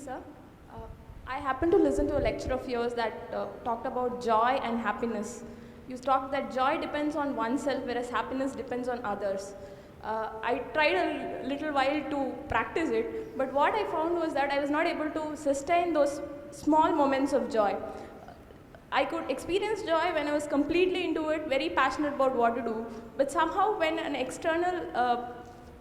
sir. Uh, I happened to listen to a lecture of yours that talked about joy and happiness. You talked that joy depends on oneself, whereas happiness depends on others. I tried a little while to practice it, but what I found was that I was not able to sustain those small moments of joy. I could experience joy when I was completely into it, very passionate about what to do, but somehow when an external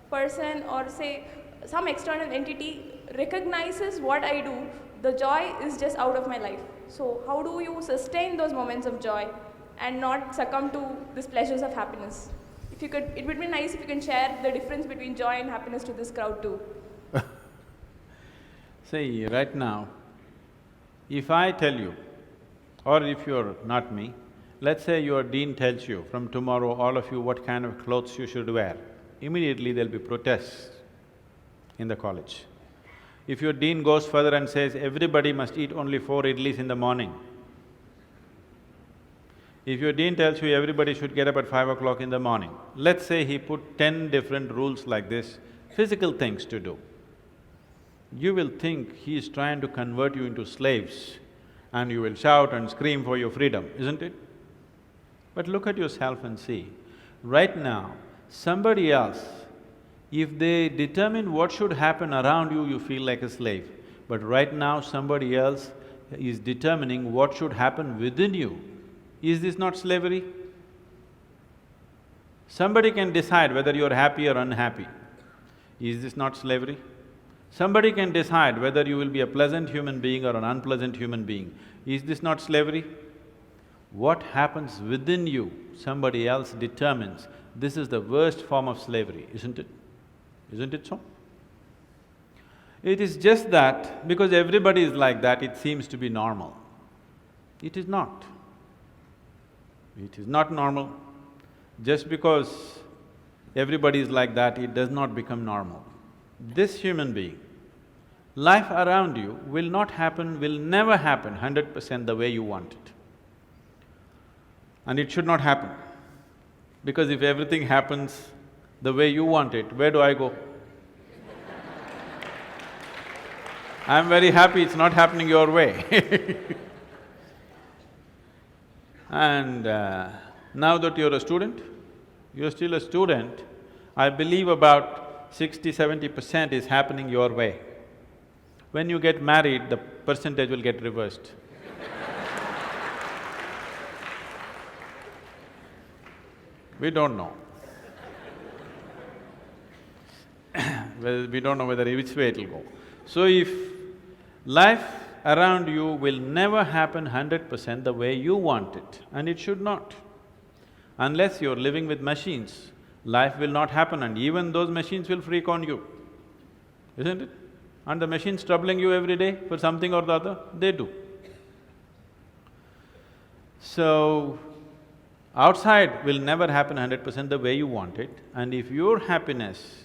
person or say some external entity recognizes what I do, the joy is just out of my life. So how do you sustain those moments of joy and not succumb to these pleasures of happiness? If you could, it would be nice if you can share the difference between joy and happiness to this crowd too. See, right now, if I tell you, or if you're not me, let's say your dean tells you, from tomorrow all of you what kind of clothes you should wear, immediately there'll be protests in the college. If your dean goes further and says, everybody must eat only 4 idlis in the morning, if your dean tells you everybody should get up at 5 o'clock in the morning, let's say he put 10 different rules like this, physical things to do, you will think he is trying to convert you into slaves and you will shout and scream for your freedom, isn't it? But look at yourself and see, right now, somebody else, if they determine what should happen around you, you feel like a slave. But right now, somebody else is determining what should happen within you. Is this not slavery? Somebody can decide whether you're happy or unhappy. Is this not slavery? Somebody can decide whether you will be a pleasant human being or an unpleasant human being. Is this not slavery? What happens within you, somebody else determines. This is the worst form of slavery, isn't it? Isn't it so? It is just that because everybody is like that, it seems to be normal. It is not. It is not normal. Just because everybody is like that, it does not become normal. This human being, life around you will not happen, will never happen 100% the way you want it. And it should not happen. Because if everything happens the way you want it, where do I go? I'm very happy it's not happening your way. And now that you're a student, you're still a student, I believe about 60–70% is happening your way. When you get married, the percentage will get reversed. We don't know. Well, we don't know whether which way it'll go. So if life around you will never happen 100% the way you want it, and it should not. Unless you're living with machines, life will not happen and even those machines will freak on you, isn't it? And the machines troubling you every day for something or the other, they do. So, outside will never happen 100% the way you want it, and if your happiness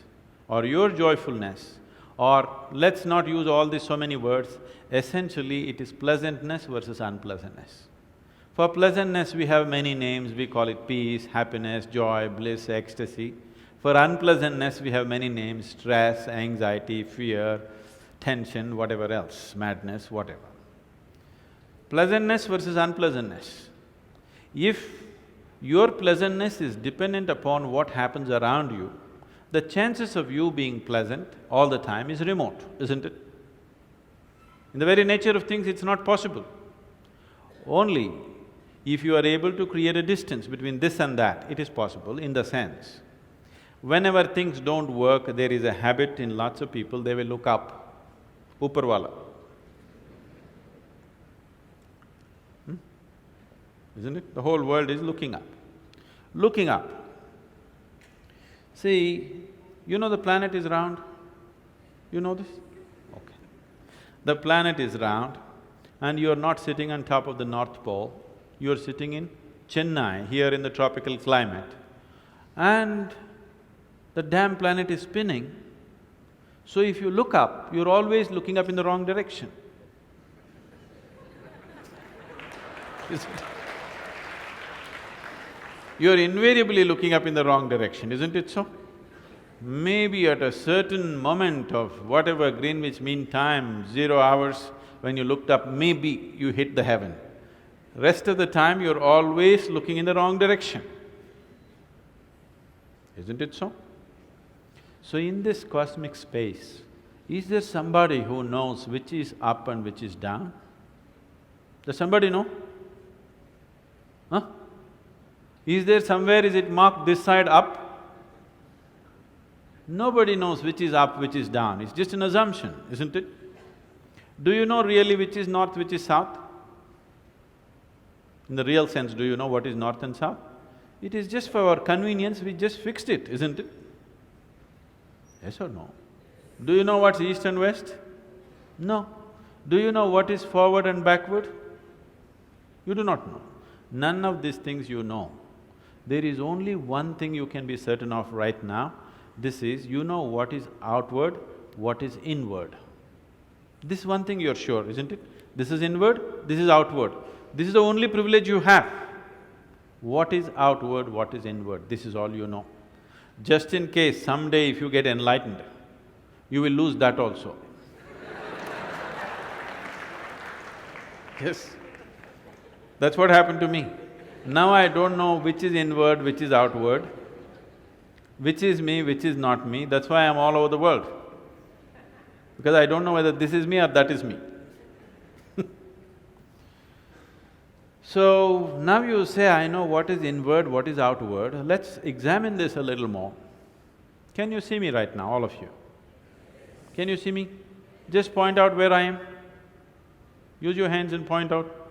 or your joyfulness, or let's not use all these so many words, essentially it is pleasantness versus unpleasantness. For pleasantness we have many names, we call it peace, happiness, joy, bliss, ecstasy. For unpleasantness we have many names, stress, anxiety, fear, tension, whatever else, madness, whatever. Pleasantness versus unpleasantness. If your pleasantness is dependent upon what happens around you, the chances of you being pleasant all the time is remote, isn't it? In the very nature of things, it's not possible. Only if you are able to create a distance between this and that, it is possible in the sense, whenever things don't work, there is a habit in lots of people, they will look up, Upperwala. Isn't it? The whole world is looking up. Looking up. See, you know the planet is round? You know this? Okay. The planet is round and you're not sitting on top of the North Pole, you're sitting in Chennai, here in the tropical climate, and the damn planet is spinning. So if you look up, you're always looking up in the wrong direction. Isn't it? You're invariably looking up in the wrong direction, isn't it so? maybe at a certain moment of whatever Greenwich Mean Time, 0 hours, when you looked up, maybe you hit the heaven. Rest of the time, you're always looking in the wrong direction. Isn't it so? So in this cosmic space, is there somebody who knows which is up and which is down? Does somebody know? Huh? Is there somewhere, is it marked this side up? Nobody knows which is up, which is down, it's just an assumption, isn't it? Do you know really which is north, which is south? In the real sense, do you know what is north and south? It is just for our convenience, we just fixed it, isn't it? Yes or no? Do you know what's east and west? No. Do you know what is forward and backward? You do not know. None of these things you know. There is only one thing you can be certain of right now, this is, you know what is outward, what is inward. This one thing you're sure, isn't it? This is inward, this is outward. This is the only privilege you have. What is outward, what is inward, this is all you know. Just in case someday if you get enlightened, you will lose that also. Yes, that's what happened to me. Now I don't know which is inward, which is outward, which is me, which is not me, that's why I'm all over the world. Because I don't know whether this is me or that is me. So, now you say, I know what is inward, what is outward, let's examine this a little more. Can you see me right now, all of you? Can you see me? Just point out where I am. Use your hands and point out.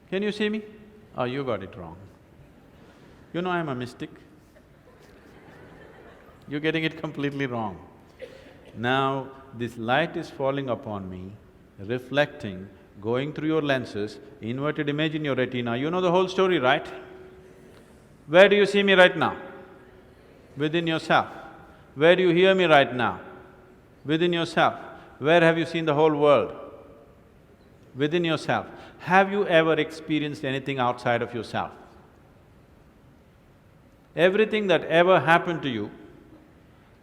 Can you see me? Oh, you got it wrong. You know I'm a mystic. You're getting it completely wrong. Now, this light is falling upon me, reflecting, going through your lenses, inverted image in your retina, you know the whole story, right? Where do you see me right now? Within yourself. Where do you hear me right now? Within yourself. Where have you seen the whole world? Within yourself. Have you ever experienced anything outside of yourself? Everything that ever happened to you,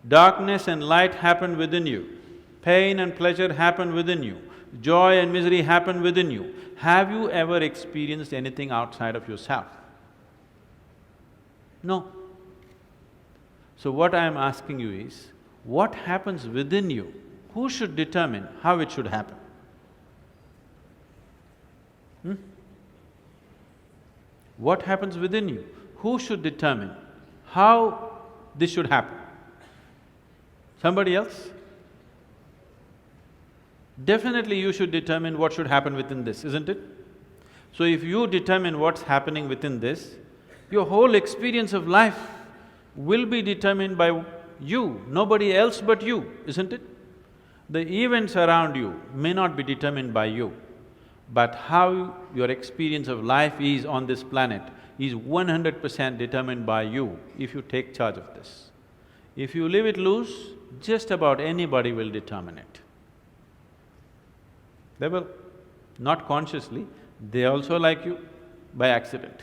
darkness and light happened within you, pain and pleasure happened within you, joy and misery happened within you. Have you ever experienced anything outside of yourself? No. So what I am asking you is, what happens within you? Who should determine how it should happen? What happens within you? Who should determine how this should happen? Somebody else? Definitely you should determine what should happen within this, isn't it? So if you determine what's happening within this, your whole experience of life will be determined by you, nobody else but you, isn't it? The events around you may not be determined by you, but how your experience of life is on this planet is 100% determined by you if you take charge of this. If you leave it loose, just about anybody will determine it. They will, not consciously, they also like you by accident.